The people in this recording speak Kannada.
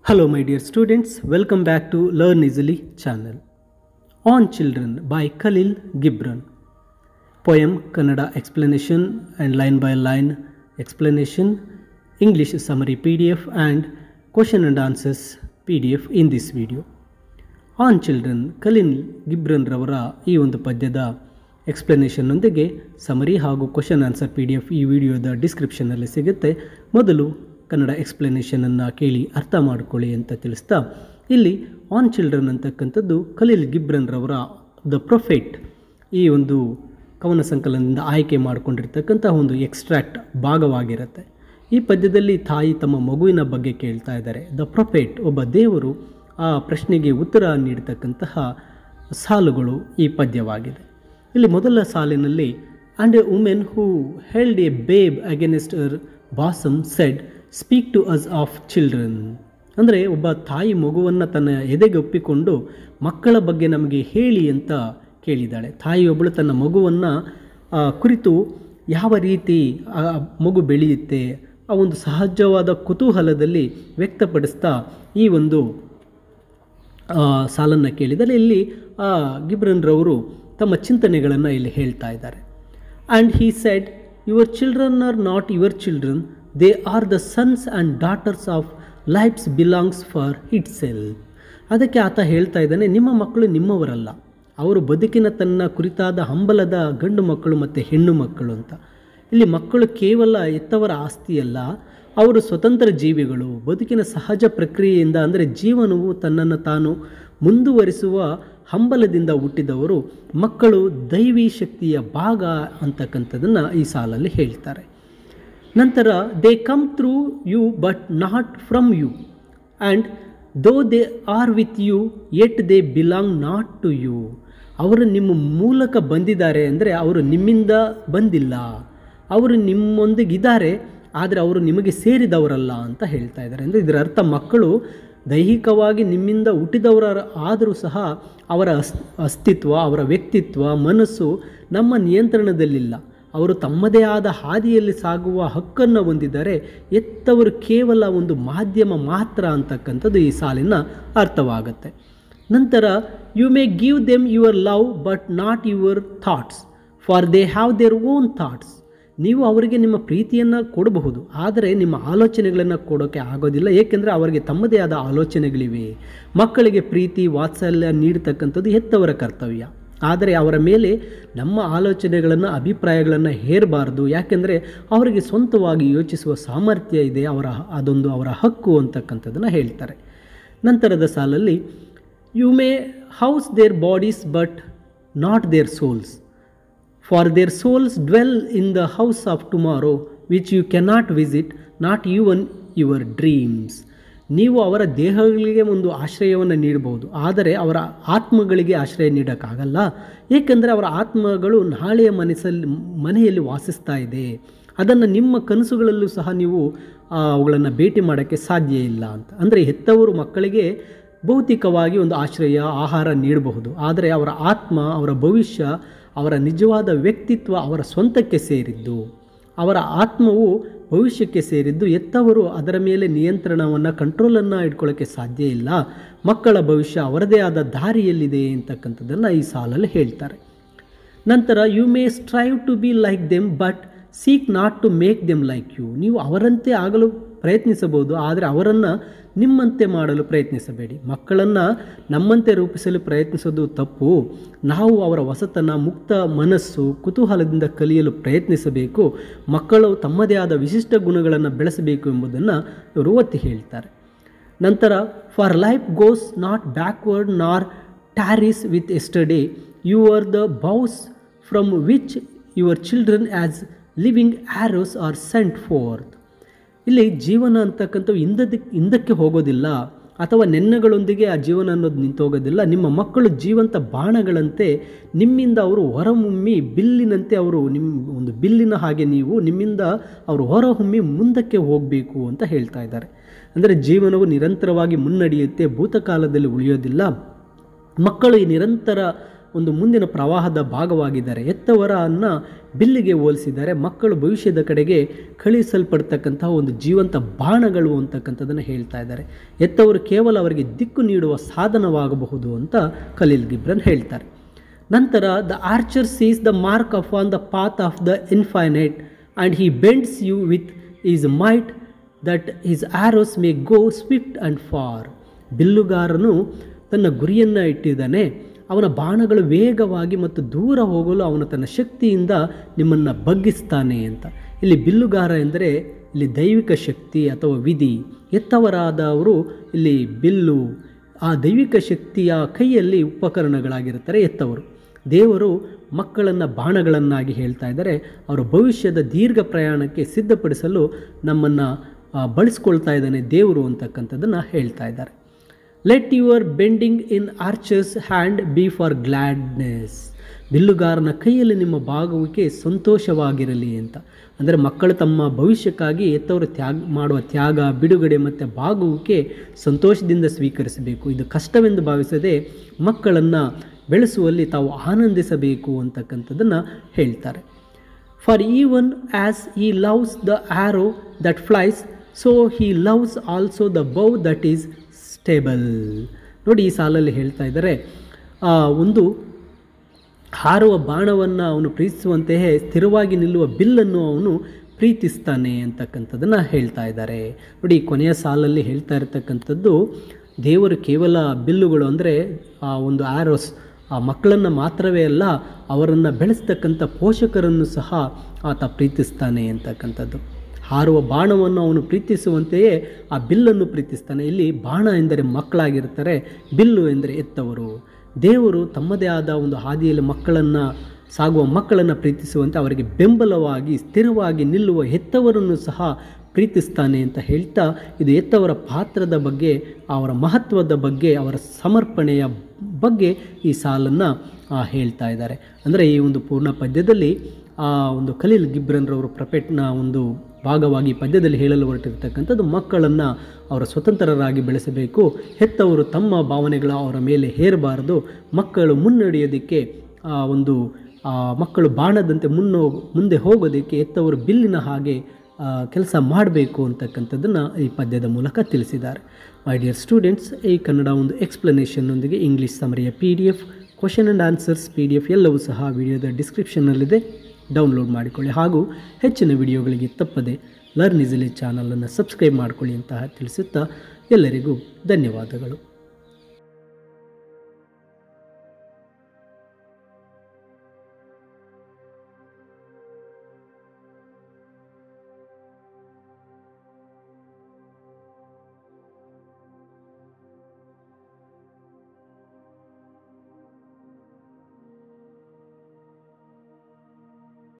Hello my dear students, welcome back to Learn Easily channel. On Children by Khalil Gibran. Poem Kannada explanation and line by line explanation, English summary PDF and question and answers PDF in this video. On Children, Khalil Gibran ರವರ ಈ ಒಂದು ಪದ್ಯದ ಎಕ್ಸ್ಪ್ಲನೇಷನ್ ಒಂದಿಗೆ ಸಮರಿ ಹಾಗೂ ಕ್ವಶನ್ ಆನ್ಸರ್ PDF ಈ ವಿಡಿಯೋದ ಡಿಸ್ಕ್ರಿಪ್ಷನ್ನಲ್ಲಿ ಸಿಗುತ್ತೆ. ಮೊದಲು ಕನ್ನಡ ಎಕ್ಸ್ಪ್ಲನೇಷನನ್ನು ಕೇಳಿ ಅರ್ಥ ಮಾಡಿಕೊಳ್ಳಿ ಅಂತ ತಿಳಿಸ್ತಾ, ಇಲ್ಲಿ ಆನ್ ಚಿಲ್ಡ್ರನ್ ಅಂತಕ್ಕಂಥದ್ದು ಖಲೀಲ್ ಗಿಬ್ರನ್ ರವರ ದ ಪ್ರೊಫೆಟ್ ಈ ಒಂದು ಕವನ ಸಂಕಲನದಿಂದ ಆಯ್ಕೆ ಮಾಡಿಕೊಂಡಿರ್ತಕ್ಕಂಥ ಒಂದು ಎಕ್ಸ್ಟ್ರಾಕ್ಟ್ ಭಾಗವಾಗಿರುತ್ತೆ. ಈ ಪದ್ಯದಲ್ಲಿ ತಾಯಿ ತಮ್ಮ ಮಗುವಿನ ಬಗ್ಗೆ ಕೇಳ್ತಾ ಇದ್ದಾರೆ. ದ ಪ್ರೊಫೆಟ್ ಒಬ್ಬ ದೇವರು, ಆ ಪ್ರಶ್ನೆಗೆ ಉತ್ತರ ನೀಡತಕ್ಕಂತಹ ಸಾಲುಗಳು ಈ ಪದ್ಯವಾಗಿದೆ. ಇಲ್ಲಿ ಮೊದಲ ಸಾಲಿನಲ್ಲಿ and a woman who held a babe against her bosom said speak to us of children. ಅಂದರೆ ಒಬ್ಬ ತಾಯಿ ಮಗುವನ್ನು ತನ್ನ ಎದೆಗೆ ಒಪ್ಪಿಕೊಂಡು ಮಕ್ಕಳ ಬಗ್ಗೆ ನಮಗೆ ಹೇಳಿ ಅಂತ ಕೇಳಿದ್ದಾಳೆ. ತಾಯಿಯೊಬ್ಬಳು ತನ್ನ ಮಗುವನ್ನು ಕುರಿತು ಯಾವ ರೀತಿ ಆ ಮಗು ಬೆಳೆಯುತ್ತೆ ಆ ಒಂದು ಸಹಜವಾದ ಕುತೂಹಲದಲ್ಲಿ ವ್ಯಕ್ತಪಡಿಸ್ತಾ ಈ ಒಂದು ಸಾಲನ್ನು ಕೇಳಿದರೆ, ಇಲ್ಲಿ ಗಿಬ್ರನ್ರವರು ತಮ್ಮ ಚಿಂತನೆಗಳನ್ನು ಇಲ್ಲಿ ಹೇಳ್ತಾ ಇದ್ದಾರೆ. And he said, your children are not your children, they are the sons and daughters of life's belongs for itself. ಅದಕ್ಕೆ ಆತ ಹೇಳ್ತಾ ಇದ್ದಾನೆ, ನಿಮ್ಮ ಮಕ್ಕಳು ನಿಮ್ಮವರಲ್ಲ, ಅವರು ಬದುಕಿನ ತನ್ನ ಕುರಿತಾದ ಹಂಬಲದ ಗಂಡು ಮಕ್ಕಳು ಮತ್ತು ಹೆಣ್ಣು ಮಕ್ಕಳು ಅಂತ. ಇಲ್ಲಿ ಮಕ್ಕಳು ಕೇವಲ ಎತ್ತವರ ಆಸ್ತಿಯಲ್ಲ, ಅವರು ಸ್ವತಂತ್ರ ಜೀವಿಗಳು. ಬದುಕಿನ ಸಹಜ ಪ್ರಕ್ರಿಯೆಯಿಂದ, ಅಂದರೆ ಜೀವನವು ತನ್ನನ್ನು ತಾನು ಮುಂದುವರಿಸುವ ಹಂಬಲದಿಂದ ಹುಟ್ಟಿದವರು. ಮಕ್ಕಳು ದೈವಿ ಶಕ್ತಿಯ ಭಾಗ ಅಂತಕ್ಕಂಥದ್ದನ್ನು ಈ ಸಾಲಲ್ಲಿ ಹೇಳ್ತಾರೆ. ನಂತರ they come through you but not from you, and though they are with you yet they belong not to you. ಅವರು ನಿಮ್ಮ ಮೂಲಕ ಬಂದಿದ್ದಾರೆ, ಅಂದರೆ ಅವರು ನಿಮ್ಮಿಂದ ಬಂದಿಲ್ಲ, ಅವರು ನಿಮ್ಮೊಂದಿಗಿದ್ದಾರೆ, ಆದರೆ ಅವರು ನಿಮಗೆ ಸೇರಿದವರಲ್ಲ ಅಂತ ಹೇಳ್ತಾ ಇದ್ದಾರೆ. ಅಂದರೆ ಇದರ ಅರ್ಥ, ಮಕ್ಕಳು ದೈಹಿಕವಾಗಿ ನಿಮ್ಮಿಂದ ಹುಟ್ಟಿದವರ ಆದರೂ ಸಹ ಅವರ ಅಸ್ತಿತ್ವ, ಅವರ ವ್ಯಕ್ತಿತ್ವ, ಮನಸ್ಸು ನಮ್ಮ ನಿಯಂತ್ರಣದಲ್ಲಿಲ್ಲ. ಅವರು ತಮ್ಮದೇ ಆದ ಹಾದಿಯಲ್ಲಿ ಸಾಗುವ ಹಕ್ಕನ್ನು ಹೊಂದಿದ್ದಾರೆ. ಎತ್ತವರು ಕೇವಲ ಒಂದು ಮಾಧ್ಯಮ ಮಾತ್ರ ಅಂತಕ್ಕಂಥದ್ದು ಈ ಸಾಲಿನ ಅರ್ಥವಾಗುತ್ತೆ. ನಂತರ you may give them your love but not your thoughts, for they have their own thoughts. ನೀವು ಅವರಿಗೆ ನಿಮ್ಮ ಪ್ರೀತಿಯನ್ನು ಕೊಡಬಹುದು, ಆದರೆ ನಿಮ್ಮ ಆಲೋಚನೆಗಳನ್ನು ಕೊಡೋಕ್ಕೆ ಆಗೋದಿಲ್ಲ, ಏಕೆಂದರೆ ಅವರಿಗೆ ತಮ್ಮದೇ ಆದ ಆಲೋಚನೆಗಳಿವೆ. ಮಕ್ಕಳಿಗೆ ಪ್ರೀತಿ ವಾತ್ಸಲ್ಯ ನೀಡತಕ್ಕಂಥದ್ದು ಹೆತ್ತವರ ಕರ್ತವ್ಯ, ಆದರೆ ಅವರ ಮೇಲೆ ನಮ್ಮ ಆಲೋಚನೆಗಳನ್ನು, ಅಭಿಪ್ರಾಯಗಳನ್ನು ಹೇರಬಾರ್ದು, ಯಾಕೆಂದರೆ ಅವರಿಗೆ ಸ್ವಂತವಾಗಿ ಯೋಚಿಸುವ ಸಾಮರ್ಥ್ಯ ಇದೆ, ಅದೊಂದು ಅವರ ಹಕ್ಕು ಅಂತಕ್ಕಂಥದ್ದನ್ನು ಹೇಳ್ತಾರೆ. ನಂತರದ ಸಾಲಲ್ಲಿ you may house their bodies but not their souls, for their souls dwell in the house of tomorrow which you cannot visit, not even your dreams. ನೀವು ಅವರ ದೇಹಗಳಿಗೆ ಒಂದು ಆಶ್ರಯವನ್ನು ನೀಡಬಹುದು, ಆದರೆ ಅವರ ಆತ್ಮಗಳಿಗೆ ಆಶ್ರಯ ನೀಡೋಕ್ಕಾಗಲ್ಲ, ಏಕೆಂದರೆ ಅವರ ಆತ್ಮಗಳು ನಾಳೆಯ ಮನೆಯಲ್ಲಿ ವಾಸಿಸ್ತಾ ಇದೆ. ಅದನ್ನು ನಿಮ್ಮ ಕನಸುಗಳಲ್ಲೂ ಸಹ ನೀವು ಅವುಗಳನ್ನು ಭೇಟಿ ಮಾಡೋಕ್ಕೆ ಸಾಧ್ಯ ಇಲ್ಲ ಅಂತ. ಅಂದರೆ ಹೆತ್ತವರು ಮಕ್ಕಳಿಗೆ ಭೌತಿಕವಾಗಿ ಒಂದು ಆಶ್ರಯ, ಆಹಾರ ನೀಡಬಹುದು, ಆದರೆ ಅವರ ಆತ್ಮ, ಅವರ ಭವಿಷ್ಯ, ಅವರ ನಿಜವಾದ ವ್ಯಕ್ತಿತ್ವ ಅವರ ಸ್ವಂತಕ್ಕೆ ಸೇರಿದ್ದು, ಅವರ ಆತ್ಮವು ಭವಿಷ್ಯಕ್ಕೆ ಸೇರಿದ್ದು. ಎತ್ತವರು ಅದರ ಮೇಲೆ ನಿಯಂತ್ರಣವನ್ನು, ಕಂಟ್ರೋಲನ್ನು ಇಟ್ಕೊಳ್ಳೋಕ್ಕೆ ಸಾಧ್ಯ ಇಲ್ಲ. ಮಕ್ಕಳ ಭವಿಷ್ಯ ಅವರದೇ ಆದ ದಾರಿಯಲ್ಲಿದೆ ಅಂತಕ್ಕಂಥದ್ದನ್ನು ಈ ಸಾಲಲ್ಲಿ ಹೇಳ್ತಾರೆ. ನಂತರ you may strive to be like them but seek not to make them like you. ನೀವು ಅವರಂತೆ ಆಗಲು ಪ್ರಯತ್ನಿಸಬಹುದು, ಆದರೆ ಅವರನ್ನು ನಿಮ್ಮಂತೆ ಮಾಡಲು ಪ್ರಯತ್ನಿಸಬೇಡಿ. ಮಕ್ಕಳನ್ನು ನಮ್ಮಂತೆ ರೂಪಿಸಲು ಪ್ರಯತ್ನಿಸೋದು ತಪ್ಪು. ನಾವು ಅವರ ಹೊಸತನ, ಮುಕ್ತ ಮನಸ್ಸು, ಕುತೂಹಲದಿಂದ ಕಲಿಯಲು ಪ್ರಯತ್ನಿಸಬೇಕು. ಮಕ್ಕಳು ತಮ್ಮದೇ ಆದ ವಿಶಿಷ್ಟ ಗುಣಗಳನ್ನು ಬೆಳೆಸಬೇಕು ಎಂಬುದನ್ನು ಇವರು ಒತ್ತಿ ಹೇಳ್ತಾರೆ. ನಂತರ for life goes not backward nor tarries with yesterday, you are the bows from which your children as living arrows are sent forth. ಇಲ್ಲಿ ಜೀವನ ಅಂತಕ್ಕಂಥವು ಹಿಂದಕ್ಕೆ ಹೋಗೋದಿಲ್ಲ, ಅಥವಾ ನೆನ್ನೆಗಳೊಂದಿಗೆ ಆ ಜೀವನ ಅನ್ನೋದು ನಿಂತೋಗೋದಿಲ್ಲ. ನಿಮ್ಮ ಮಕ್ಕಳು ಜೀವಂತ ಬಾಣಗಳಂತೆ ನಿಮ್ಮಿಂದ ಅವರು ಹೊರಹೊಮ್ಮಿ, ಬಿಲ್ಲಿನಂತೆ ಅವರು ನಿಮ್ಮ ಒಂದು ಬಿಲ್ಲಿನ ಹಾಗೆ ನೀವು ನಿಮ್ಮಿಂದ ಅವರು ಹೊರಹೊಮ್ಮಿ ಮುಂದಕ್ಕೆ ಹೋಗಬೇಕು ಅಂತ ಹೇಳ್ತಾ ಇದ್ದಾರೆ. ಅಂದರೆ ಜೀವನವು ನಿರಂತರವಾಗಿ ಮುನ್ನಡೆಯುತ್ತೆ, ಭೂತಕಾಲದಲ್ಲಿ ಉಳಿಯೋದಿಲ್ಲ. ಮಕ್ಕಳು ಈ ನಿರಂತರ ಒಂದು ಮುಂದಿನ ಪ್ರವಾಹದ ಭಾಗವಾಗಿದ್ದಾರೆ. ಹೆತ್ತವರನ್ನು ಬಿಲ್ಲಿಗೆ ಹೋಲಿಸಿದ್ದಾರೆ. ಮಕ್ಕಳು ಭವಿಷ್ಯದ ಕಡೆಗೆ ಕಳುಹಿಸಲ್ಪಡ್ತಕ್ಕಂತಹ ಒಂದು ಜೀವಂತ ಬಾಣಗಳು ಅಂತಕ್ಕಂಥದ್ದನ್ನು ಹೇಳ್ತಾ ಇದ್ದಾರೆ. ಹೆತ್ತವರು ಕೇವಲ ಅವರಿಗೆ ದಿಕ್ಕು ನೀಡುವ ಸಾಧನವಾಗಬಹುದು ಅಂತ ಖಲೀಲ್ ಗಿಬ್ರನ್ ಹೇಳ್ತಾರೆ. ನಂತರ the archer sees the mark of on the path of the infinite and he bends you with his might that his arrows may go swift and far. ಬಿಲ್ಲುಗಾರನು ತನ್ನ ಗುರಿಯನ್ನು ಇಟ್ಟಿದ್ದಾನೆ, ಅವನ ಬಾಣಗಳು ವೇಗವಾಗಿ ಮತ್ತು ದೂರ ಹೋಗಲು ಅವನು ತನ್ನ ಶಕ್ತಿಯಿಂದ ನಿಮ್ಮನ್ನು ಬಗ್ಗಿಸ್ತಾನೆ ಅಂತ. ಇಲ್ಲಿ ಬಿಲ್ಲುಗಾರ ಎಂದರೆ ಇಲ್ಲಿ ದೈವಿಕ ಶಕ್ತಿ ಅಥವಾ ವಿಧಿ. ಎತ್ತವರಾದವರು ಇಲ್ಲಿ ಬಿಲ್ಲು, ಆ ದೈವಿಕ ಶಕ್ತಿಯ ಕೈಯಲ್ಲಿ ಉಪಕರಣಗಳಾಗಿರುತ್ತಾರೆ ಎತ್ತವರು. ದೇವರು ಮಕ್ಕಳನ್ನು ಬಾಣಗಳನ್ನಾಗಿ ಹೇಳ್ತಾ ಇದ್ದಾರೆ. ಅವರ ಭವಿಷ್ಯದ ದೀರ್ಘ ಪ್ರಯಾಣಕ್ಕೆ ಸಿದ್ಧಪಡಿಸಲು ನಮ್ಮನ್ನು ಬಳಸ್ಕೊಳ್ತಾ ಇದ್ದಾನೆ ದೇವರು ಅಂತಕ್ಕಂಥದ್ದನ್ನು ಹೇಳ್ತಾ ಇದ್ದಾರೆ. Let your bending in archer's hand be for gladness. ಬಿಲ್ಲುಗಾರನ ಕೈಯಲ್ಲಿ ನಿಮ್ಮ ಭಾಗವಿಕೆ ಸಂತೋಷವಾಗಿರಲಿ ಅಂತ. ಅಂದರೆ ಮಕ್ಕಳು ತಮ್ಮ ಭವಿಷ್ಯಕ್ಕಾಗಿ ಎತ್ತವರು ಮಾಡುವ ತ್ಯಾಗ, ಬಿಡುಗಡೆ ಮತ್ತು ಭಾಗವಿಕೆ ಸಂತೋಷದಿಂದ ಸ್ವೀಕರಿಸಬೇಕು. ಇದು ಕಷ್ಟವೆಂದು ಭಾವಿಸದೆ ಮಕ್ಕಳನ್ನು ಬೆಳೆಸುವಲ್ಲಿ ತಾವು ಆನಂದಿಸಬೇಕು ಅಂತಕ್ಕಂಥದ್ದನ್ನು ಹೇಳ್ತಾರೆ. For even as he loves the arrow that flies so he loves also the bow that is stable. ನೋಡಿ, ಈ ಸಾಲಲ್ಲಿ ಹೇಳ್ತಾ ಇದ್ದಾರೆ, ಒಂದು ಹಾರುವ ಬಾಣವನ್ನು ಅವನು ಪ್ರೀತಿಸುವಂತೆಯೇ ಸ್ಥಿರವಾಗಿ ನಿಲ್ಲುವ ಬಿಲ್ಲನ್ನು ಅವನು ಪ್ರೀತಿಸ್ತಾನೆ ಅಂತಕ್ಕಂಥದ್ದನ್ನು ಹೇಳ್ತಾ ಇದ್ದಾರೆ. ನೋಡಿ, ಕೊನೆಯ ಸಾಲಲ್ಲಿ ಹೇಳ್ತಾ ಇರತಕ್ಕಂಥದ್ದು ದೇವರು ಕೇವಲ ಬಿಲ್ಲುಗಳು ಅಂದರೆ ಆ ಒಂದು ಆರೋಸ್, ಆ ಮಕ್ಕಳನ್ನು ಮಾತ್ರವೇ ಅಲ್ಲ, ಅವರನ್ನು ಬೆಳೆಸ್ತಕ್ಕಂಥ ಪೋಷಕರನ್ನು ಸಹ ಆತ ಪ್ರೀತಿಸ್ತಾನೆ ಅಂತಕ್ಕಂಥದ್ದು. ಹಾರುವ ಬಾಣವನ್ನು ಅವನು ಪ್ರೀತಿಸುವಂತೆಯೇ ಆ ಬಿಲ್ಲನ್ನು ಪ್ರೀತಿಸ್ತಾನೆ. ಇಲ್ಲಿ ಬಾಣ ಎಂದರೆ ಮಕ್ಕಳಾಗಿರ್ತಾರೆ, ಬಿಲ್ಲು ಎಂದರೆ ಎತ್ತವರು. ದೇವರು ತಮ್ಮದೇ ಆದ ಒಂದು ಹಾದಿಯಲ್ಲಿ ಸಾಗುವ ಮಕ್ಕಳನ್ನು ಪ್ರೀತಿಸುವಂತೆ ಅವರಿಗೆ ಬೆಂಬಲವಾಗಿ ಸ್ಥಿರವಾಗಿ ನಿಲ್ಲುವ ಹೆತ್ತವರನ್ನು ಸಹ ಪ್ರೀತಿಸ್ತಾನೆ ಅಂತ ಹೇಳ್ತಾ, ಇದು ಹೆತ್ತವರ ಪಾತ್ರದ ಬಗ್ಗೆ, ಅವರ ಮಹತ್ವದ ಬಗ್ಗೆ, ಅವರ ಸಮರ್ಪಣೆಯ ಬಗ್ಗೆ ಈ ಸಾಲನ್ನು ಹೇಳ್ತಾ ಇದ್ದಾರೆ. ಅಂದರೆ ಈ ಒಂದು ಪೂರ್ಣ ಪದ್ಯದಲ್ಲಿ ಒಂದು ಖಲೀಲ್ ಗಿಬ್ರನ್ರವರು ಪ್ರೊಫೆಟ್ನ ಒಂದು ಭಾಗವಾಗಿ ಪದ್ಯದಲ್ಲಿ ಹೇಳಲು ಹೊರಟಿರ್ತಕ್ಕಂಥದ್ದು ಮಕ್ಕಳನ್ನು ಅವರ ಸ್ವತಂತ್ರರಾಗಿ ಬೆಳೆಸಬೇಕು. ಹೆತ್ತವರು ತಮ್ಮ ಭಾವನೆಗಳ ಅವರ ಮೇಲೆ ಹೇರಬಾರದು. ಮಕ್ಕಳು ಮುನ್ನಡೆಯೋದಕ್ಕೆ ಮಕ್ಕಳು ಬಾಣದಂತೆ ಮುಂದೆ ಹೋಗೋದಕ್ಕೆ ಹೆತ್ತವರು ಬಿಲ್ಲಿನ ಹಾಗೆ ಕೆಲಸ ಮಾಡಬೇಕು ಅಂತಕ್ಕಂಥದ್ದನ್ನು ಈ ಪದ್ಯದ ಮೂಲಕ ತಿಳಿಸಿದ್ದಾರೆ. ಮೈ ಡಿಯರ್ ಸ್ಟೂಡೆಂಟ್ಸ್, ಈ ಕನ್ನಡ ಒಂದು ಎಕ್ಸ್ಪ್ಲನೇಷನ್ನೊಂದಿಗೆ ಇಂಗ್ಲೀಷ್ ಸಮರಿಯ PDF, question and answers PDF ಎಲ್ಲವೂ ಸಹ ವಿಡಿಯೋದ ಡಿಸ್ಕ್ರಿಪ್ಷನ್ನಲ್ಲಿದೆ. ಡೌನ್ಲೋಡ್ ಮಾಡಿಕೊಳ್ಳಿ. ಹಾಗೂ ಹೆಚ್ಚಿನ ವಿಡಿಯೋಗಳಿಗೆ ತಪ್ಪದೆ ಲರ್ನ್ ಈಸಿಲಿ ಚಾನಲನ್ನು ಸಬ್ಸ್ಕ್ರೈಬ್ ಮಾಡಿಕೊಳ್ಳಿ ಅಂತ ತಿಳಿಸುತ್ತಾ ಎಲ್ಲರಿಗೂ ಧನ್ಯವಾದಗಳು.